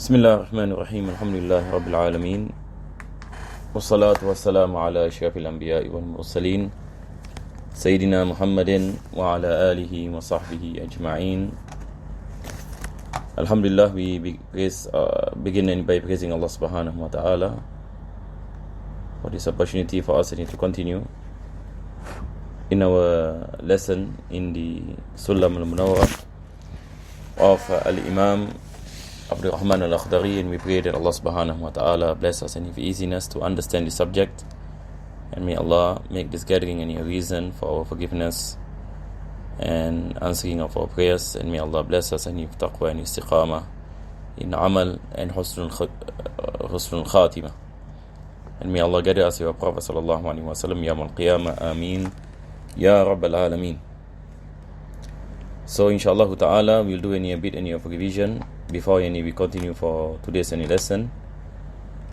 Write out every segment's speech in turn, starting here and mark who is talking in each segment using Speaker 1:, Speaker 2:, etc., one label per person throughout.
Speaker 1: بسم الله الرحمن الرحيم الحمد لله رب العالمين والصلاة والسلام على أشرف الأنبياء والمرسلين سيدنا محمد وعلى آله وصحبه أجمعين. Alhamdulillah, we begin by praising Allah subhanahu wa ta'ala for this opportunity for us to continue in our lesson in the Sullam al-Munawwar of Al-Imam Abdul Rahman al-Akhdari, and we pray that Allah subhanahu wa ta'ala bless us and give easiness to understand the subject, and may Allah make this gathering any reason for our forgiveness and answering of our prayers, and may Allah bless us and give taqwa and istiqamah in amal and husnul khatimah, and may Allah gather us with our Prophet sallallahu alaihi wasallam yawm al-qiyamah. Ameen ya rabbal alameen. So inshallah ta'ala we'll do a bit of revision before we continue for today's lesson.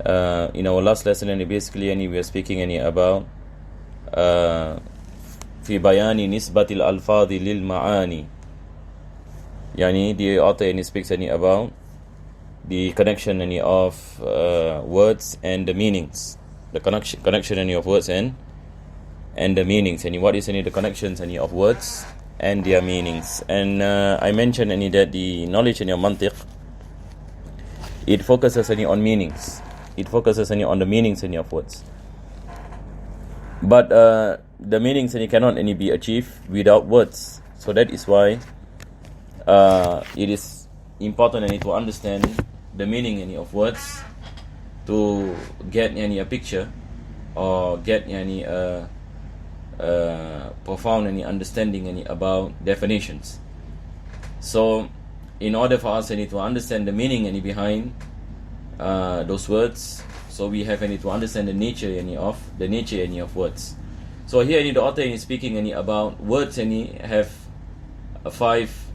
Speaker 1: In our last lesson, basically we were speaking about في بيان نسبة الألفاظ للمعاني. The author speaks about the connection of words and the meanings, the connection of words and the meanings, and what is the connections of words and their meanings. And I mentioned that the knowledge in your Mantiq, it focuses on meanings. It focuses on the meanings of words. But the meanings cannot be achieved without words. So that is why it is important to understand the meaning of words to get a picture or get profound understanding about definitions. So in order for us to understand the meaning behind those words, so we have to understand the nature of words. So here the author is speaking about words, have 5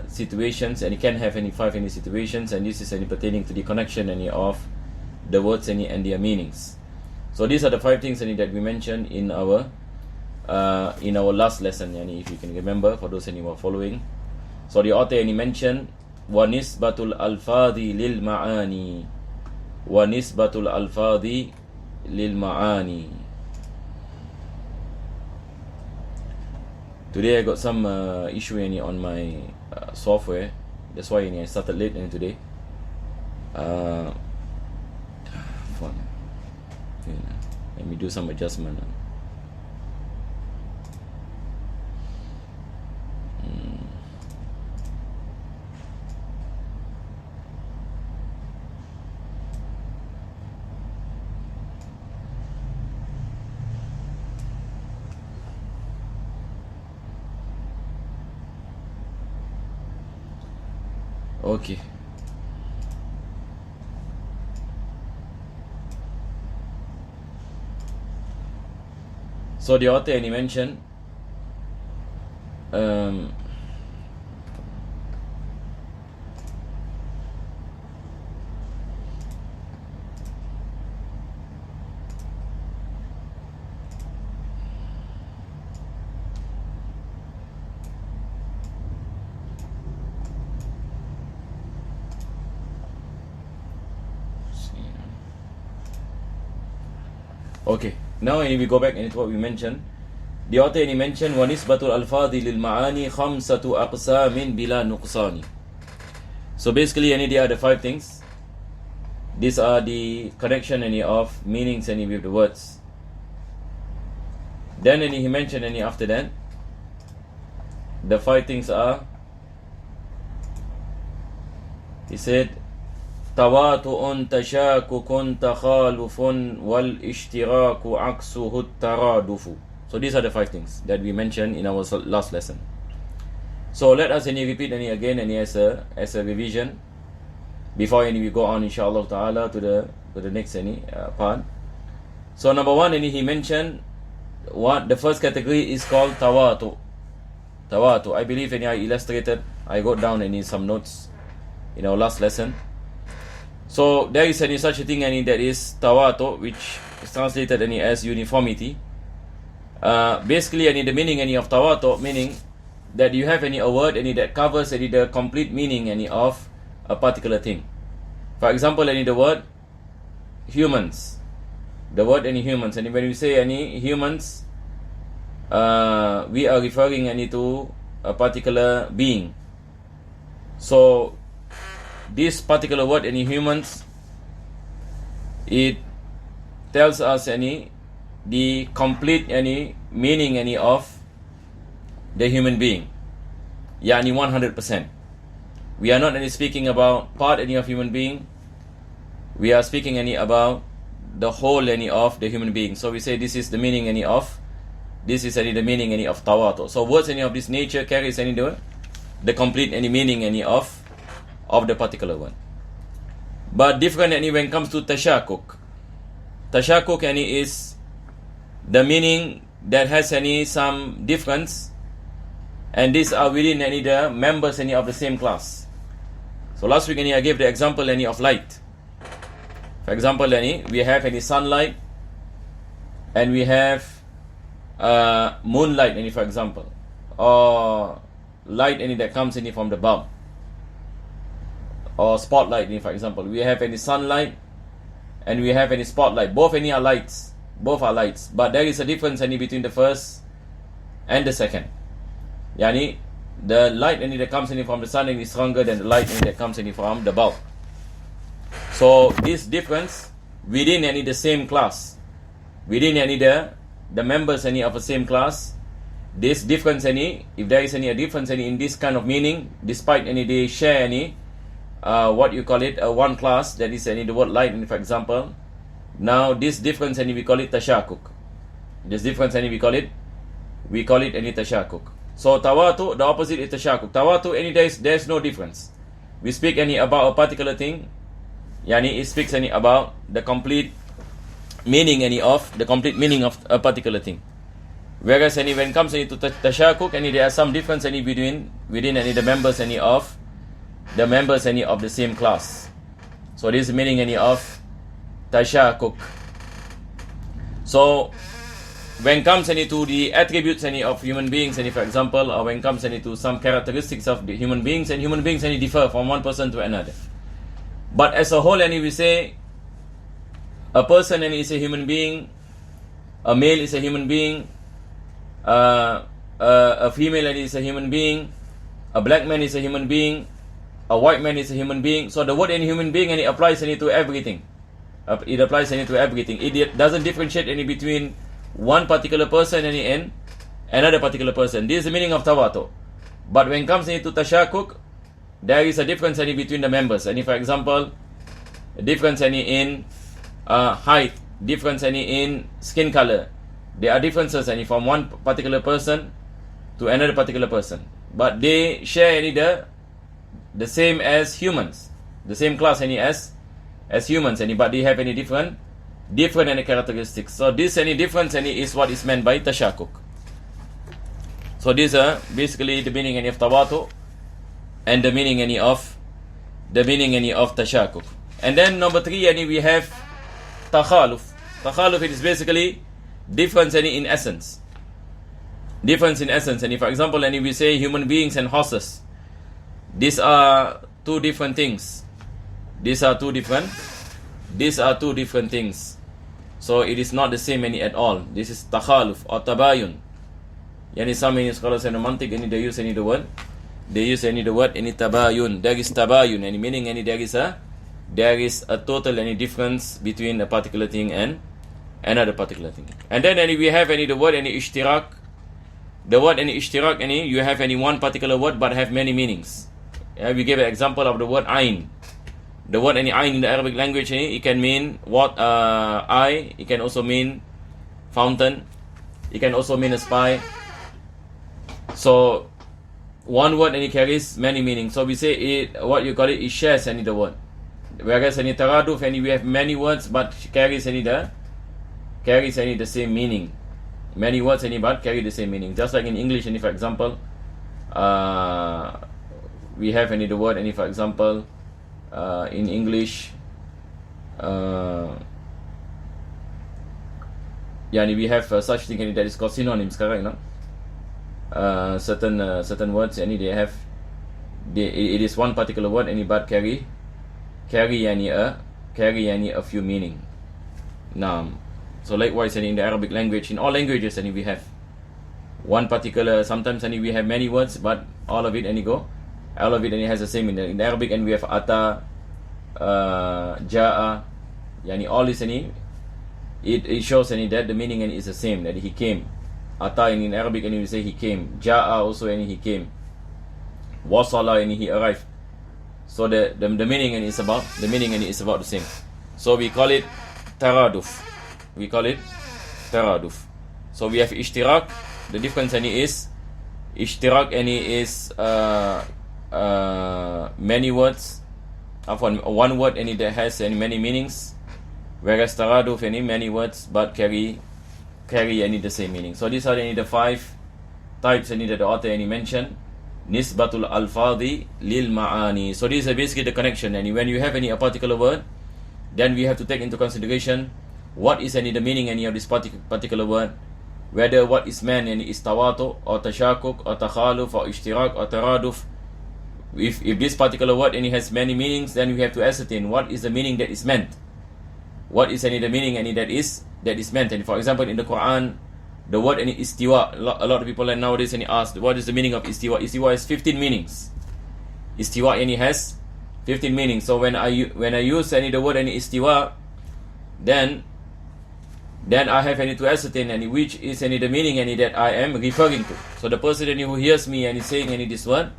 Speaker 1: situations, and it can have 5 situations, and this is pertaining to the connection of the words and their meanings. So these are the 5 things that we mentioned in our last lesson, if you can remember, for those who are following. So the author mentioned وَنِسْبَةُ الْأَلْفَاظِ لِلْمَعَانِي وَنِسْبَةُ الْأَلْفَاظِ لِلْمَعَانِي. Today I got some issue on my software. That's why I started late today. Let me do some adjustment. Okay. So the author mentioned okay, now we go back into what we mentioned. The author mentioned وَنِسْبَةُ الْأَلْفَاظِ لِلْمَعَانِي خَمْسَةُ أَقْسَامٍ بِلَا نُقْصَانِ. So basically there are the 5 things. These are the connection of meanings with the words. Then he mentioned after that the 5 things are, he said تَوَاتُؤٌ تَشَاكُكٌ تَخَالُفٌ وَالْإِشْتِرَاكُ عَكْسُهُ التَّرَادُفُ. So these are the 5 things that we mentioned in our last lesson. So let us repeat again as a revision before we go on inshallah ta'ala to the next part. So number 1, he mentioned the first category is called tawatu. Tawatu, I believe I illustrated, I got down some notes in our last lesson. So there is such a thing that is tawatu, which is translated as uniformity. Basically the meaning of tawatu, meaning that you have a word that covers the complete meaning of a particular thing. For example, any the word humans. The word any humans. And when we say any humans, we are referring any to a particular being. So this particular word any humans, it tells us any the complete any meaning any of the human being. Yani 100%. We are not any speaking about part any of human being. We are speaking any about the whole any of the human being. So we say this is the meaning any of, this is any the meaning any of tawatu. So words any of this nature carries any the complete any meaning any of the particular one. But different any when it comes to tashakuk. Tashakuk any is the meaning that has any some difference, and these are within any the members any of the same class. So last week any I gave the example any of light. For example, any we have any sunlight, and we have moonlight any, for example, or light any that comes any from the bulb, or spotlight any, for example. We have any sunlight and we have any spotlight. Both any are lights. Both are lights. But there is a difference any between the first and the second. Yani the light any that comes any from the sun any is stronger than the light any that comes any from the bulb. So this difference within any the same class, within any the members any of the same class, this difference any, if there is any a difference any in this kind of meaning, despite any they share any what you call it one class, that is any the word light any, for example. Now this difference any we call it tashakuk. This difference any we call it any tashakuk. So tawatu, the opposite is tashakuk. Tawatu any there's no difference. We speak any about a particular thing, yani it speaks any about the complete meaning any of the complete meaning of a particular thing. Whereas any when it comes any to tashakuk, any there are some difference any within any the members any of the same class. So this is meaning any of tashakuk. So when comes any to the attributes any of human beings any, for example, or when comes any to some characteristics of the human beings, and human beings any differ from one person to another. But as a whole any we say a person any is a human being, a male is a human being, a female any is a human being, a black man is a human being, a white man is a human being. So the word any human being any applies any to everything. It applies any to everything. It doesn't differentiate any between one particular person any and another particular person. This is the meaning of tawatu. But when it comes any to tashakuk, there is a difference any between the members. Any, for example, a difference any in height, difference any in skin color. There are differences any from one particular person to another particular person, but they share any the same as humans, the same class any as humans any, but they have any different any characteristics. So this any difference any is what is meant by tashakuk. So these are basically the meaning any of tawatu and the meaning any of tashakuk. And then number 3 any we have takhaluf. Takhaluf, it is basically difference any in essence. Difference in essence. And if, for example, any we say human beings and horses, these are two different things. These are two different things. So it is not the same any at all. This is takhaluf or tabayun. Yani some many scholars and Mantiq any they use any the word. They use any the word any tabayun. There is tabayun. Any meaning any there is a total any difference between a particular thing and another particular thing. And then any we have any the word any ishtirak. The word any ishtirak any you have any one particular word but have many meanings. We gave an example of the word ayn. The word any ayn in the Arabic language any, it can mean eye. It can also mean fountain. It can also mean a spy. So one word any carries many meanings. So we say it what you call it shares any the word. Whereas any taraduf any we have many words but carries any the same meaning. Many words any but carry the same meaning. Just like in English any, for example, we have any the word any, for example, in English, we have such thing any that is called synonyms, correct? No? Certain words any it is one particular word any but carry carry a few meaning. Naam. So likewise in the Arabic language, in all languages we have one particular, sometimes we have many words, but all of it has the same meaning. In Arabic and we have ata, ja'a, all this it shows that the meaning is the same, that he came. Ata in Arabic we say he came. Ja'a also he came. Wasala he arrived. So the meaning is about the same. So we call it taraduf. So we have ishtirak. The difference is ishtirak is many words. One word that has many meanings, whereas taraduf many words but carry the same meaning. So these are the 5 types that the author mentioned. Nisbatul alfadi lil ma'ani. So these are basically the connection. And when you have a particular word, then we have to take into consideration what is the meaning of this particular word, whether what is meant is tawato or tashakuk or takhaluf or ishtirak or taraduf. If this particular word has many meanings, then we have to ascertain what is the meaning that is meant. What is the meaning that is meant. And for example, in the Quran, the word istiwa, a lot of people nowadays ask, what is the meaning of istiwa? Istiwa has 15 meanings. Istiwa has 15 meanings. So when I use the word istiwa, then I have to ascertain which is the meaning that I am referring to. So the person who hears me and is saying this word,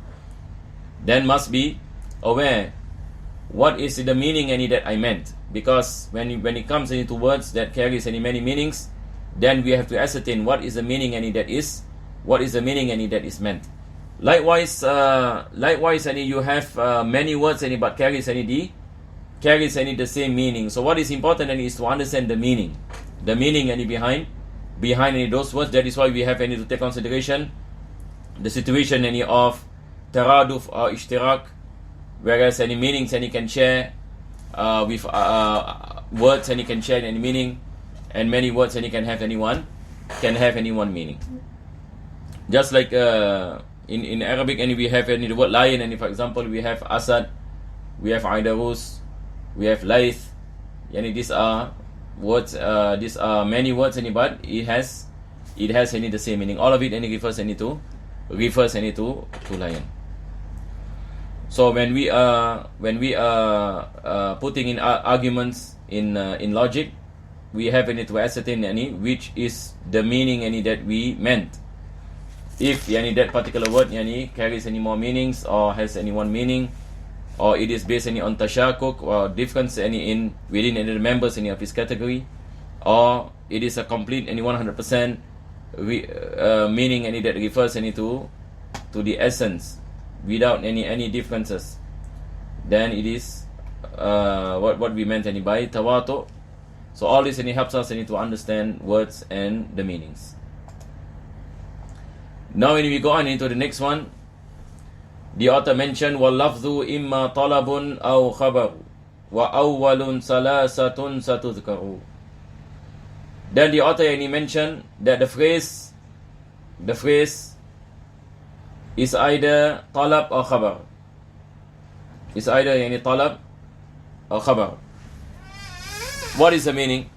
Speaker 1: then must be aware what is the meaning that I meant. Because when it comes into words that carries many meanings, then we have to ascertain what is the meaning that is meant. Likewise, you have many words but carries the same meaning. So what is important is to understand the meaning behind those words. That is why we have to take consideration the situation of taraduf or ishtirak, whereas any meanings can share with words can share any meaning, and many words can have any one meaning. Just like in Arabic we have the word lion, for example we have asad, we have aidarus, we have laith. These are words. These are many words, but it has the same meaning. All of it refers to lion. So when we are putting in arguments in logic, we have to ascertain which is the meaning that we meant. If that particular word carries any more meanings or has any one meaning, or it is based on tashakuk or difference within the members of its category, or it is a complete 100% meaning that refers to the essence without any differences, then it is what we meant by tawato. So all this helps us to understand words and the meanings. Now when we go on into the next one, the author mentioned وَاللَّفْظُ إِمَّا طَلَبٌ أَوْ خَبَرٌ وَأَوَّلٌ ثَلَاثَةٌ سَتُذْكَرُ. Then the author mentioned that the phrase is either talab or khabar. It's either talab or khabar. What is the meaning?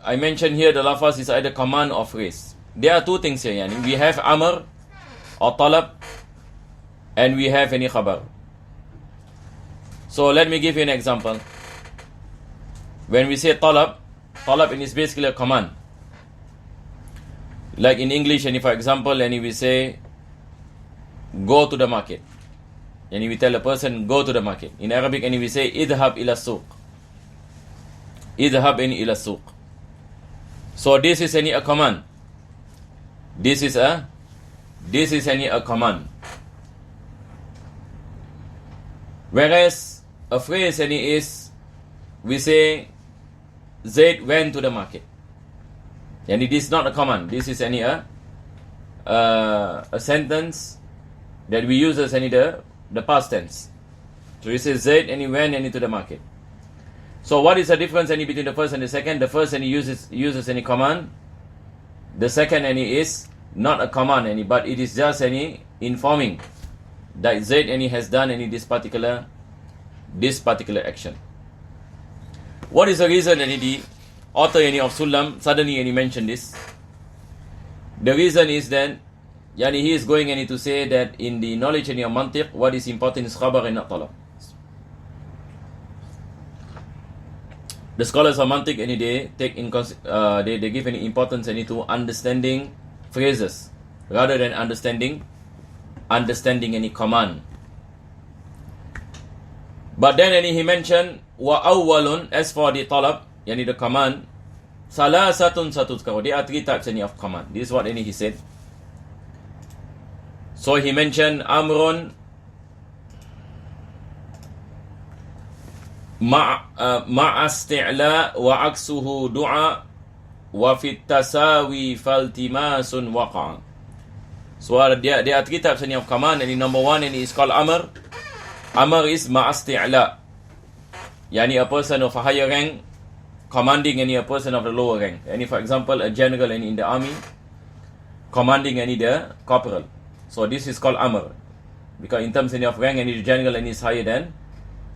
Speaker 1: I mentioned here the lafaz is either command or phrase. There are two things here. We have amr or talab, and we have khabar. So let me give you an example. When we say talab is basically a command. Like in English, for example, we say go to the market. We tell a person go to the market. In Arabic, we say idhab ila suq. Idhab ila suq. So this is a command. This is a command. Whereas a phrase is, we say Zaid went to the market. And it is not a command. This is a sentence that we use as the past tense. So we say Zaid and he went to the market. So what is the difference between the first and the second? The first uses any command. The second is not a command but it is just informing. that Zaid and he has done any this particular action. What is the reason any the author any of Sullam suddenly any mentioned this? The reason is that yani he is going any to say that in the knowledge any of Mantiq, what is important is khabar and not talab. The scholars of Mantiq any they take in they give any importance any to understanding phrases rather than understanding any command. But then any he mentioned wa awwalun, as for the talab yani the command, salasatun satuzkaru, there are three types any of command. This is what any he said. So he mentioned amrun ma'asti'la wa aksuhu du'a wa fit tasawi faltimasun waqa. So there are three types of command, and number one and is called amr. Amr is ma'asti'la, yani a person of a higher rank commanding any a person of the lower rank. Any for example a general any in the army commanding any the corporal. So this is called amr, because in terms of rank any the general any is higher than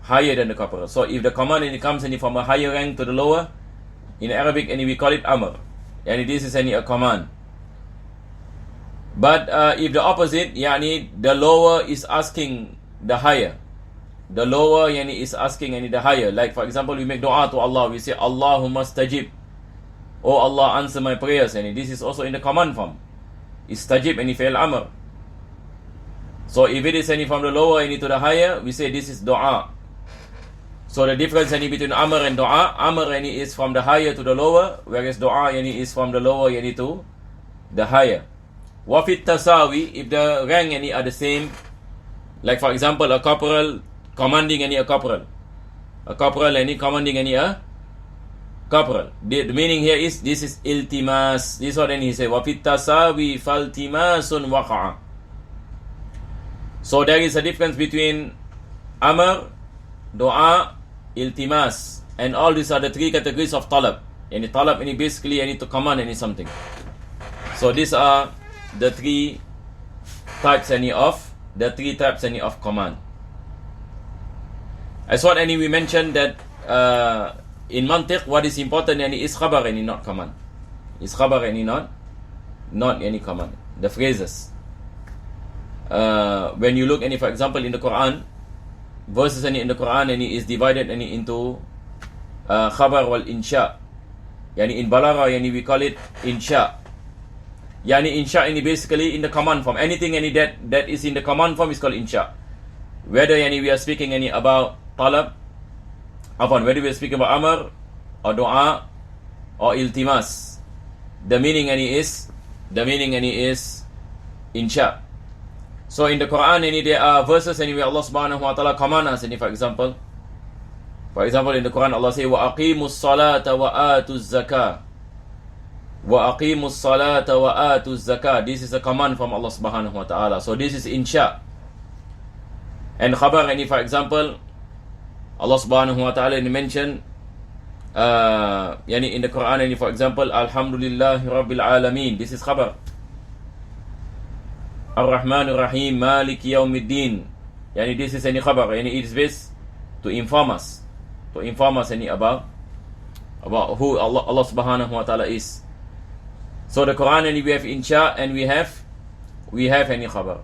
Speaker 1: the corporal. So if the command any comes any from a higher rank to the lower, in Arabic any we call it amr, and this is any a command. But if the opposite, yani the lower is asking the higher, the lower yani is asking any the higher. Like for example, we make dua to Allah, we say Allahumma stajib, oh Allah answer my prayers, and this is also in the command form. Istajib any fi'l amr. So if it is any from the lower any to the higher, we say this is dua. So the difference any between amr and dua, amr any is from the higher to the lower, whereas dua any is from the lower any to the higher. Wa fit tasawi, if the rank any are the same, like for example a corporal commanding any a corporal any commanding any a corporal. The meaning here is this is iltimas. This is what then he said, wa fit tasawi faltimasun waqa'a. So there is a difference between amr, dua, iltimas, and all these are the three categories of talab. Any talab any basically any to command any something. So these are the three types any of command. As what any we mentioned that in Mantiq what is important any is khabar any not command. Is khabar any not any command. The phrases. When you look any for example in the Quran, verses any in the Quran any is divided any into khabar wal insha. Yani in balagha yani we call it insha. Yani insha any basically in the command form. Anything any that is in the command form is called insha. Whether yani we are speaking any about talab, whether we are speaking about amr or dua or iltimas, the meaning any is insha. So in the Quran any there are verses any where Allah subhanahu wa ta'ala command us any for example in the Quran Allah say wa aqimus salata wa atuz zakah. Wa aqimus salata wa atuz zakah. This is a command from Allah subhanahu wa ta'ala. So this is insha. And khabar any for example Allah subhanahu wa ta'ala mention yani in the Quran any for example alhamdulillahi rabbil alameen. This is khabar. Ar-Rahman Ar-Rahim Maliki Yawmiddin. Yani this is any khabar. Yani it is based to inform us any about who Allah subhanahu wa ta'ala is. So the Quran and we have insha and we have any khabar.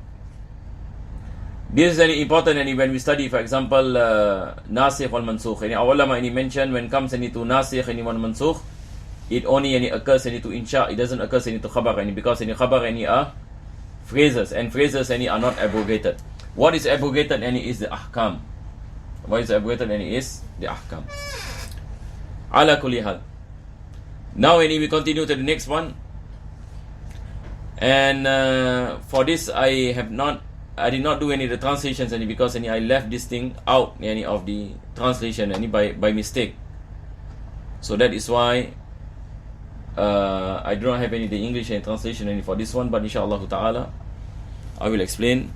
Speaker 1: This is very important and when we study for example nasikh wal mansukh. Any ulama any mention when comes any to nasikh and wal mansukh, it only any occurs any to insha, it doesn't occur any to khabar any, because any khabar any are phrases, and phrases any are not abrogated. What is abrogated any is the ahkam. What is abrogated any is the ahkam. Ala kulli hal. Now any we continue to the next one. And for this I did not do any of the translations any, because any I left this thing out any of the translation any by mistake. So that is why I do not have any the English and translation any for this one, but inshallah ta'ala I will explain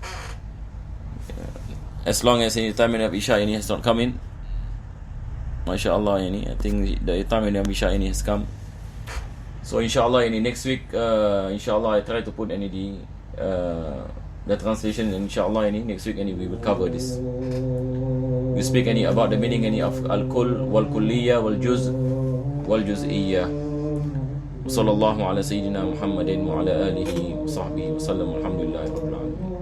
Speaker 1: as long as any time of Isha any has not come in. MashaAllah any, I think the time of Isha any has come. So inshallah any next week inshallah I try to put any the the translation, inshallah, next week we will cover this. We speak about the meaning of al-kull, wal-kulliyya, wal-juz, wal-juz'iyya. وصلى الله على سيدنا محمد وعلى آله وصحبه وسلم والحمد لله رب العالمين.